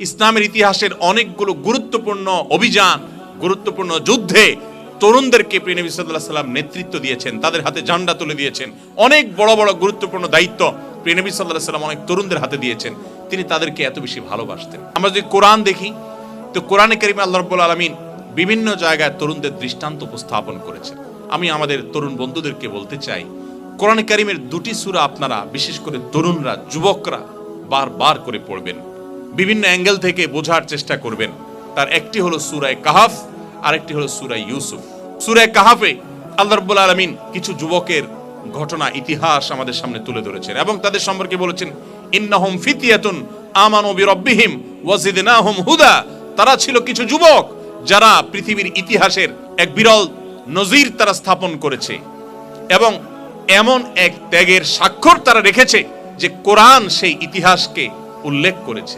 ইসলামের ইতিহাসের অনেকগুলো গুরুত্বপূর্ণ অভিযান, গুরুত্বপূর্ণ যুদ্ধে তরুণদেরকে প্রিয় নবী সাল্লাল্লাহু আলাইহি ওয়াসাল্লাম নেতৃত্ব দিয়েছেন, তাদের হাতে ঝান্ডা তুলে দিয়েছেন। অনেক বড় বড় গুরুত্বপূর্ণ দায়িত্ব প্রিয় নবী সাল্লাল্লাহু আলাইহি ওয়াসাল্লাম অনেক তরুণদের হাতে দিয়েছেন। তিনি তাদেরকে এত বেশি ভালোবাসতেন। আমরা যদি কোরআন দেখি তো কোরআনে কারিমে আল্লাহ রাব্বুল আলামিন বিভিন্ন জায়গায় তরুণদের দৃষ্টান্ত উপস্থাপন করেছেন। আমি আমাদের তরুণ বন্ধুদেরকে বলতে চাই, কোরআনে কারিমের দুটি সূরা আপনারা বিশেষ করে তরুণরা, যুবকরা বারবার করে পড়বেন, বিভিন্ন অ্যাঙ্গেল থেকে বোঝার চেষ্টা করবেন। তার একটি হলো সূরা কাহাফ, আরেকটি হলো সূরা ইউসুফ। সূরা কাহাফে আল্লাহ রাব্বুল আলামিন কিছু যুবকের ঘটনা, ইতিহাস আমাদের সামনে তুলে ধরেছেন এবং তাদের সম্পর্কে বলেছেন, ইন্নাহুম ফিতিয়াতুন আমানু বিরাব্বিহিম ওয়াজিদনাহুম হুদা। তারা ছিল কিছু যুবক যারা পৃথিবীর ইতিহাসের এক বিরল নজির তারা স্থাপন করেছে এবং এমন এক ত্যাগের স্বাক্ষর তারা রেখেছে যে কোরআন সেই ইতিহাসকে উল্লেখ করেছে।